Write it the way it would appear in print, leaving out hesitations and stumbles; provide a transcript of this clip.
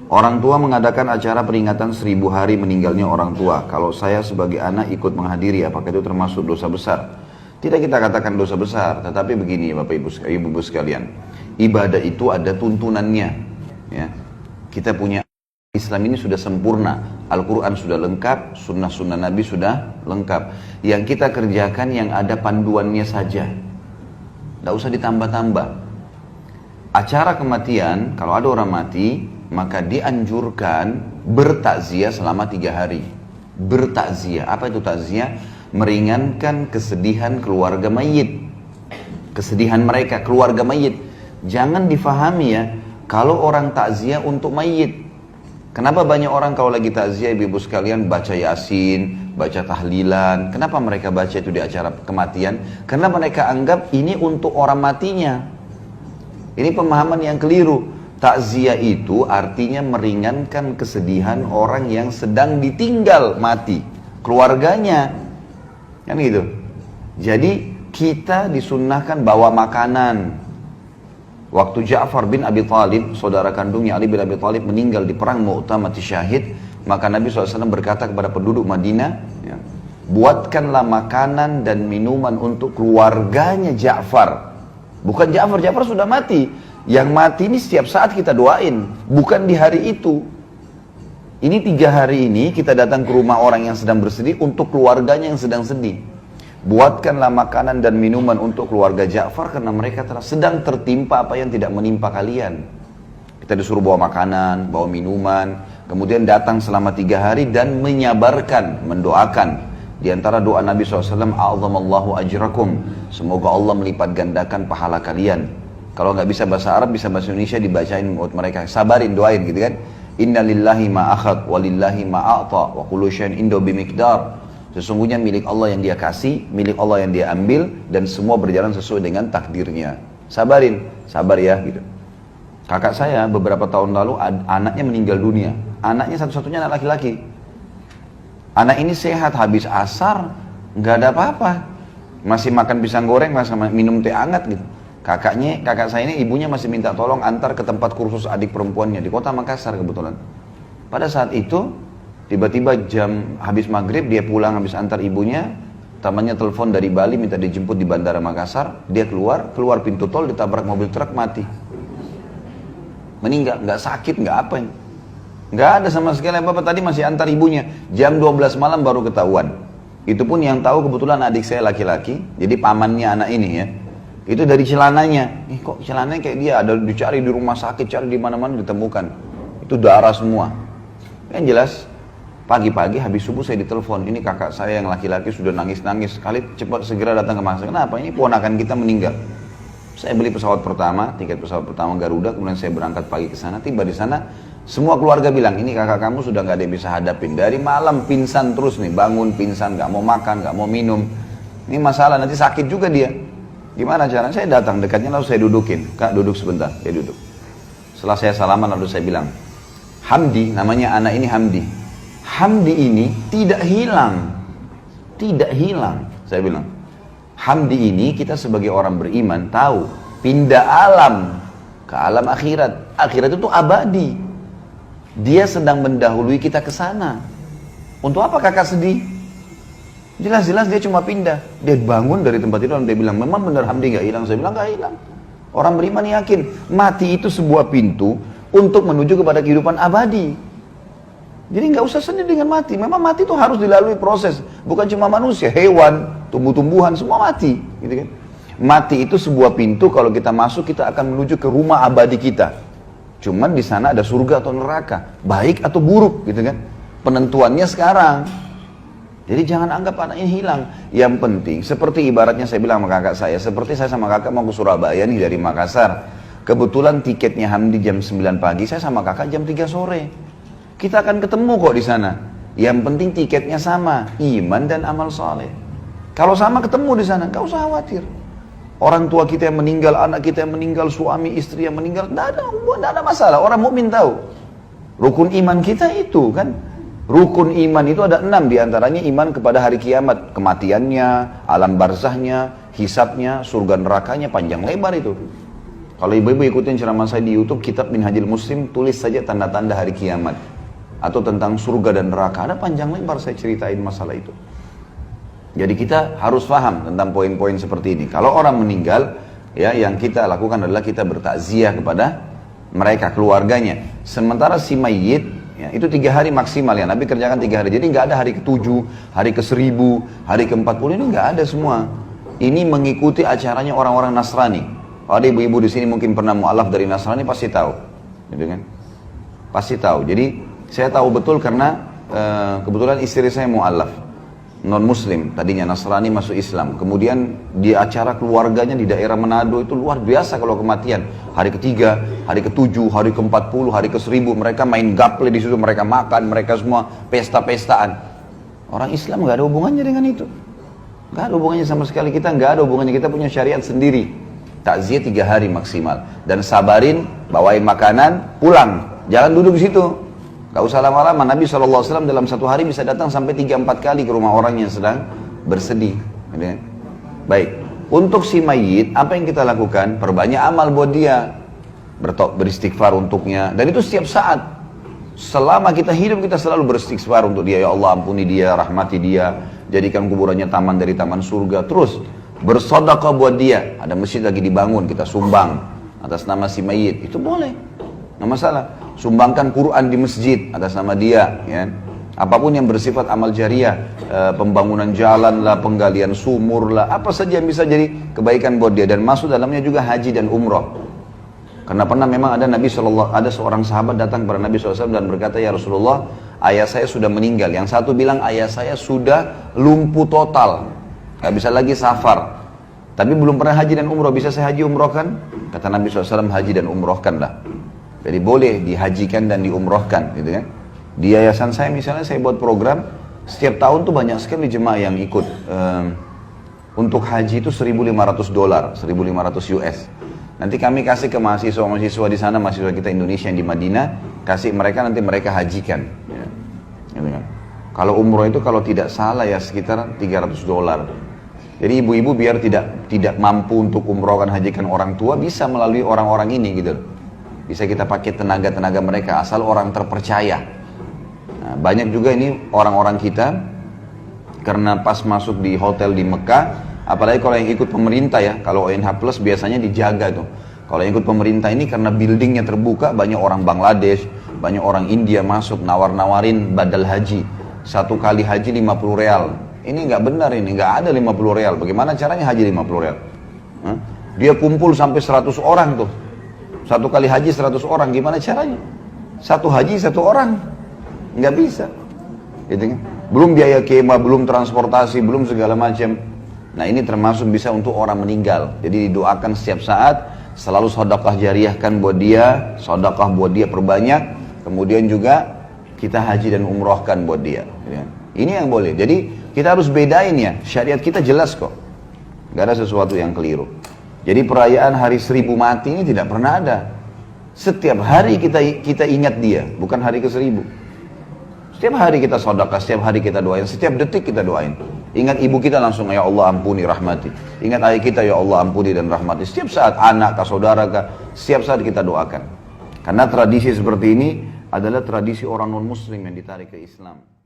Orang tua mengadakan acara peringatan 1000 hari meninggalnya orang tua. Kalau saya sebagai anak ikut menghadiri, apakah itu termasuk dosa besar? Tidak kita katakan dosa besar, tetapi begini Bapak Ibu sekalian. Ibadah itu ada tuntunannya. Ya. Kita punya Islam ini sudah sempurna. Al-Quran sudah lengkap, sunnah-sunnah Nabi sudah lengkap. Yang kita kerjakan yang ada panduannya saja. Tidak usah ditambah-tambah. Acara kematian, kalau ada orang mati, maka dianjurkan bertakziah selama 3 hari. Bertakziah, apa itu takziah? Meringankan kesedihan keluarga mayit. Kesedihan mereka, keluarga mayit. Jangan difahami ya, kalau orang takziah untuk mayit. Kenapa banyak orang kalau lagi takziah ibu-ibu sekalian baca Yasin, baca tahlilan. Kenapa mereka baca itu di acara kematian? Karena mereka anggap ini untuk orang matinya. Ini pemahaman yang keliru. Takziah itu artinya meringankan kesedihan orang yang sedang ditinggal mati, keluarganya, kan gitu. Jadi kita disunnahkan bawa makanan. Waktu Ja'far bin Abi Thalib, saudara kandungnya Ali bin Abi Thalib meninggal di perang Mu'tah mati syahid, maka Nabi SAW berkata kepada penduduk Madinah, ya, buatkanlah makanan dan minuman untuk keluarganya Ja'far. Bukan Ja'far, Ja'far sudah mati. Yang mati ini setiap saat kita doain, bukan di hari itu. Ini 3 hari ini kita datang ke rumah orang yang sedang bersedih untuk keluarganya yang sedang sedih. Buatkanlah makanan dan minuman untuk keluarga Ja'far karena mereka sedang tertimpa apa yang tidak menimpa kalian. Kita disuruh bawa makanan, bawa minuman, kemudian datang selama 3 hari dan menyabarkan, mendoakan. Di antara doa Nabi SAW, A'zamallahu ajrakum, semoga Allah melipat gandakan pahala kalian. Kalau nggak bisa bahasa Arab, bisa bahasa Indonesia, dibacain buat mereka. Sabarin, doain gitu kan. Inna lillahi ma'akhad, walillahi ma'a'ta, wa kullu syai'in indahu bimiqdar. Sesungguhnya milik Allah yang dia kasih, milik Allah yang dia ambil, dan semua berjalan sesuai dengan takdirnya. Sabarin, sabar ya gitu. Kakak saya beberapa tahun lalu anaknya meninggal dunia. Anaknya satu-satunya anak laki-laki. Anak ini sehat, habis asar, nggak ada apa-apa. Masih makan pisang goreng, masih minum teh hangat gitu. Kakak saya ini ibunya masih minta tolong antar ke tempat kursus adik perempuannya di kota Makassar kebetulan. Pada saat itu tiba-tiba jam habis maghrib dia pulang habis antar ibunya, temannya telepon dari Bali minta dijemput di bandara Makassar. Dia keluar pintu tol ditabrak mobil truk mati. Meninggal, nggak sakit, nggak apa, nggak ada sama sekali apa-apa. Tadi masih antar ibunya, jam 12 malam baru ketahuan. Itu pun yang tahu kebetulan adik saya laki-laki, jadi pamannya anak ini ya. Itu dari celananya, kok celananya kayak dia, ada dicari di rumah sakit, cari di mana-mana ditemukan. Itu darah semua. Yang jelas, pagi-pagi habis subuh saya ditelepon, ini kakak saya yang laki-laki sudah nangis-nangis, sekali cepat segera datang ke Makassar. Kenapa? Ini ponakan kita meninggal. Saya beli pesawat pertama, tiket pesawat pertama Garuda, kemudian saya berangkat pagi ke sana. Tiba di sana, semua keluarga bilang, ini kakak kamu sudah nggak ada yang bisa hadapin. Dari malam pingsan terus nih, bangun pingsan, nggak mau makan, nggak mau minum. Ini masalah, nanti sakit juga dia. Gimana caranya? Saya datang dekatnya lalu saya dudukin. Kak duduk sebentar, dia duduk. Setelah saya salaman lalu saya bilang, Hamdi, namanya anak ini Hamdi. Hamdi ini tidak hilang. Tidak hilang, saya bilang. Hamdi ini kita sebagai orang beriman tahu, pindah alam ke alam akhirat. Akhirat itu abadi. Dia sedang mendahului kita ke sana. Untuk apa kakak sedih? Jelas-jelas dia cuma pindah. Dia bangun dari tempat itu dan dia bilang, memang benar Hamdi gak hilang? Saya bilang gak hilang. Orang beriman yakin, mati itu sebuah pintu untuk menuju kepada kehidupan abadi. Jadi gak usah sedih dengan mati. Memang mati itu harus dilalui proses. Bukan cuma manusia, hewan, tumbuh-tumbuhan, semua mati. Gitu kan? Mati itu sebuah pintu, kalau kita masuk kita akan menuju ke rumah abadi kita. Cuman di sana ada surga atau neraka, baik atau buruk gitu kan. Penentuannya sekarang. Jadi jangan anggap anaknya hilang. Yang penting, seperti ibaratnya saya bilang sama kakak saya, seperti saya sama kakak mau ke Surabaya nih dari Makassar. Kebetulan tiketnya Hamdi jam 9 pagi, saya sama kakak jam 3 sore. Kita akan ketemu kok di sana. Yang penting tiketnya sama, iman dan amal saleh. Kalau sama ketemu di sana, gak usah khawatir. Orang tua kita yang meninggal, anak kita yang meninggal, suami istri yang meninggal, gak ada masalah. Orang mukmin tahu. Rukun iman kita itu kan. Rukun iman itu ada 6 diantaranya iman kepada hari kiamat, kematiannya, alam barzahnya, hisabnya, surga nerakanya, panjang lebar itu. Kalau ibu-ibu ikutin ceramah saya di YouTube, Kitab Minhajul Muslim, tulis saja tanda-tanda hari kiamat. Atau tentang surga dan neraka. Ada panjang lebar saya ceritain masalah itu. Jadi kita harus paham tentang poin-poin seperti ini. Kalau orang meninggal, ya yang kita lakukan adalah kita bertakziah kepada mereka, keluarganya. Sementara si mayit, ya, itu 3 hari maksimal ya. Nabi kerjakan 3 hari. Jadi nggak ada hari ke-7, hari ke-1000, hari ke-40, ini nggak ada semua. Ini mengikuti acaranya orang-orang Nasrani. Ada ibu-ibu di sini mungkin pernah mu'alaf dari Nasrani, pasti tahu, gitu kan? Pasti tahu. Jadi saya tahu betul karena kebetulan istri saya mu'alaf, non Muslim, tadinya Nasrani masuk Islam. Kemudian di acara keluarganya di daerah Manado itu luar biasa kalau kematian. Hari ke-3, hari ke-7, hari ke-40, hari ke-1000 mereka main gaple di situ, mereka makan, mereka semua pesta-pestaan. Orang Islam nggak ada hubungannya dengan itu. Nggak ada hubungannya sama sekali, kita nggak ada hubungannya, kita punya syariat sendiri. Takziah 3 hari maksimal. Dan sabarin, bawain makanan, pulang. Jangan duduk di situ. Gak usah lama-lama. Nabi SAW dalam 1 hari bisa datang sampai 3-4 kali ke rumah orang yang sedang bersedih. Baik. Untuk si mayit, apa yang kita lakukan? Perbanyak amal buat dia. Beristighfar untuknya. Dan itu setiap saat. Selama kita hidup, kita selalu beristighfar untuk dia. Ya Allah, ampuni dia, rahmati dia. Jadikan kuburannya taman dari taman surga. Terus bersedekah buat dia. Ada masjid lagi dibangun, kita sumbang atas nama si mayit, itu boleh, nggak masalah. Sumbangkan Quran di masjid atas nama dia, ya. Apapun yang bersifat amal jariah, pembangunan jalan lah, penggalian sumur lah, apa saja yang bisa jadi kebaikan buat dia. Dan masuk dalamnya juga haji dan umroh. Karena pernah memang ada seorang sahabat datang kepada Nabi SAW dan berkata, ya Rasulullah, ayah saya sudah meninggal. Yang satu bilang ayah saya sudah lumpuh total, gak bisa lagi safar, tapi belum pernah haji dan umroh. Bisa saya haji umrohkan? Kata Nabi SAW, haji dan umrohkan lah. Jadi boleh dihajikan dan diumrohkan, gitu kan. Di yayasan saya misalnya, saya buat program, setiap tahun tuh banyak sekali jemaah yang ikut. Untuk haji itu $1.500, 1.500 US. Nanti kami kasih ke mahasiswa-mahasiswa di sana, mahasiswa kita Indonesia yang di Madinah, kasih mereka, nanti mereka hajikan, ya. Gitu kan. Kalau umroh itu kalau tidak salah ya sekitar $300. Jadi ibu-ibu biar tidak mampu untuk umrohkan, hajikan orang tua, bisa melalui orang-orang ini gitu. Bisa kita pakai tenaga-tenaga mereka, asal orang terpercaya. Nah, banyak juga ini orang-orang kita, karena pas masuk di hotel di Mekah, apalagi kalau yang ikut pemerintah ya, kalau ONH Plus biasanya dijaga tuh. Kalau yang ikut pemerintah ini karena buildingnya terbuka, banyak orang Bangladesh, banyak orang India masuk, nawar-nawarin badal haji. 1 kali haji 50 real. Ini nggak benar, ini nggak ada 50 real. Bagaimana caranya haji 50 real? Dia kumpul sampai 100 orang tuh. 1 kali haji 100 orang, gimana caranya? 1 haji 1 orang, nggak bisa. Gitu kan? Belum biaya kemah, belum transportasi, belum segala macam. Nah ini termasuk bisa untuk orang meninggal. Jadi didoakan setiap saat, selalu sedekah jariahkan buat dia, sedekah buat dia perbanyak. Kemudian juga kita haji dan umrohkan buat dia. Gitu kan? Ini yang boleh. Jadi kita harus bedain ya, syariat kita jelas kok. Gak ada sesuatu yang keliru. Jadi perayaan hari 1000 mati ini tidak pernah ada. Setiap hari kita ingat dia, bukan hari ke-1000. Setiap hari kita sedekah, setiap hari kita doain, setiap detik kita doain. Ingat ibu kita langsung, ya Allah ampuni rahmati. Ingat ayah kita, ya Allah ampuni dan rahmati. Setiap saat anak kah, saudara kah, setiap saat kita doakan. Karena tradisi seperti ini adalah tradisi orang non muslim yang ditarik ke Islam.